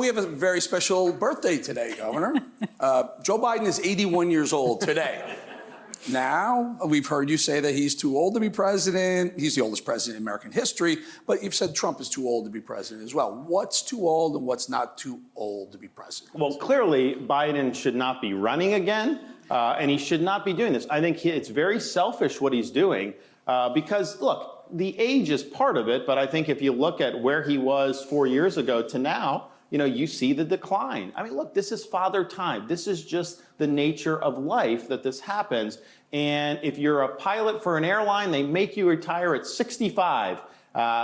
we have a very special birthday today, Governor. Joe Biden is 81 years old today. Now, we've heard you say that he's too old to be president. He's the oldest president in American history, but you've said Trump is too old to be president as well. What's too old and what's not too old to be president? Well, clearly, Biden should not be running again, and he should not be doing this. I think it's very selfish what he's doing because, look, the age is part of it, but I think if you look at where he was 4 years ago to now, you see the decline. I mean, look, this is father time. This is just the nature of life that this happens. And if you're a pilot for an airline, they make you retire at 65.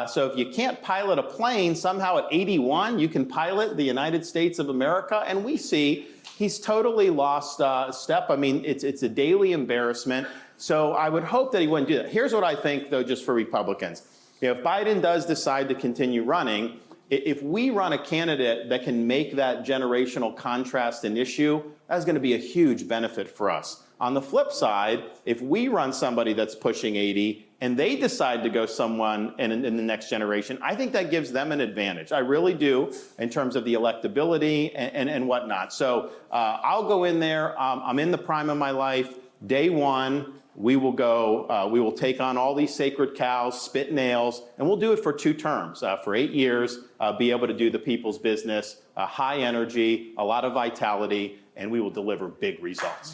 So if you can't pilot a plane, somehow at 81, you can pilot the United States of America. And we see he's totally lost step. I mean, it's a daily embarrassment. So I would hope that he wouldn't do that. Here's what I think, though, just for Republicans. If Biden does decide to continue running, if we run a candidate that can make that generational contrast an issue, that's going to be a huge benefit for us. On the flip side, if we run somebody that's pushing 80 and they decide to go someone in the next generation, I think that gives them an advantage. I really do, in terms of the electability and whatnot. So I'll go in there. I'm in the prime of my life. Day one, we will take on all these sacred cows, spit nails, and we'll do it for 2 terms, for 8 years, be able to do the people's business, high energy, a lot of vitality, and we will deliver big results.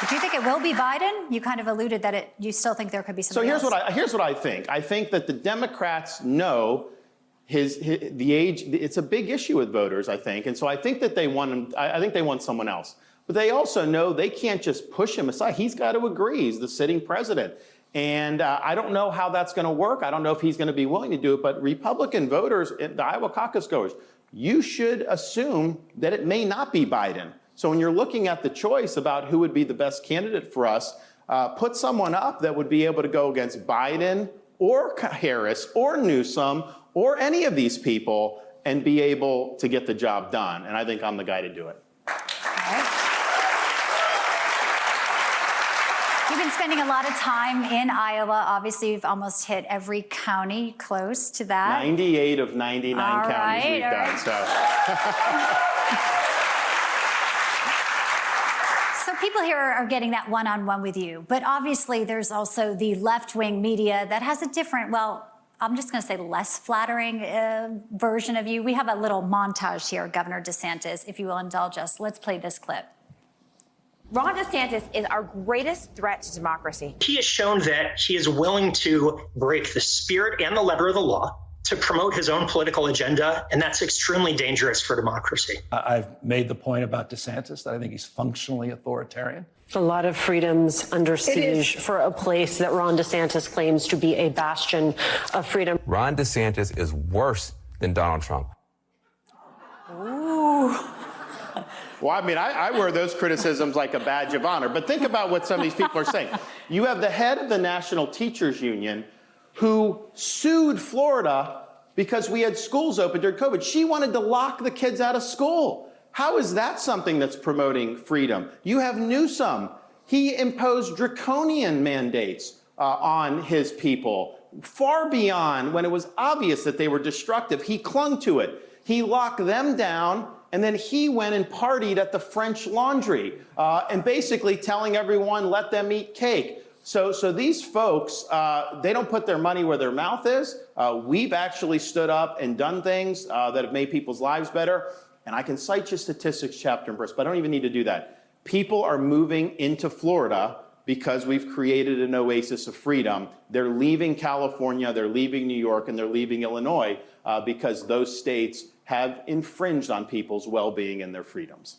Do you think it will be Biden? You kind of alluded that you still think there could be somebody else. So here's what I think. I think that the Democrats know the age. It's a big issue with voters, I think, and so I think that they want him. I think they want someone else. But they also know they can't just push him aside. He's got to agree. He's the sitting president. And I don't know how that's going to work. I don't know if he's going to be willing to do it. But Republican voters, the Iowa caucus goers, you should assume that it may not be Biden. So when you're looking at the choice about who would be the best candidate for us, put someone up that would be able to go against Biden or Harris or Newsom or any of these people and be able to get the job done. And I think I'm the guy to do it. All right. You've been spending a lot of time in Iowa. Obviously, you've almost hit every county close to that. 98 of 99 counties we've done. So. So people here are getting that one-on-one with you. But obviously, there's also the left-wing media that has a different, well, I'm just going to say less flattering version of you. We have a little montage here, Governor DeSantis, if you will indulge us. Let's play this clip. Ron DeSantis is our greatest threat to democracy. He has shown that he is willing to break the spirit and the letter of the law to promote his own political agenda, and that's extremely dangerous for democracy. I've made the point about DeSantis that I think he's functionally authoritarian. A lot of freedoms under siege for a place that Ron DeSantis claims to be a bastion of freedom. Ron DeSantis is worse than Donald Trump. Ooh. Well, I mean, I wear those criticisms like a badge of honor. But think about what some of these people are saying. You have the head of the National Teachers Union who sued Florida because we had schools open during COVID. She wanted to lock the kids out of school. How is that something that's promoting freedom? You have Newsom. He imposed draconian mandates on his people, far beyond when it was obvious that they were destructive. He clung to it. He locked them down, and then he went and partied at the French Laundry and basically telling everyone, let them eat cake. So these folks, they don't put their money where their mouth is. We've actually stood up and done things that have made people's lives better. And I can cite you statistics chapter and verse, but I don't even need to do that. People are moving into Florida because we've created an oasis of freedom. They're leaving California, they're leaving New York, and they're leaving Illinois because those states have infringed on people's well-being and their freedoms.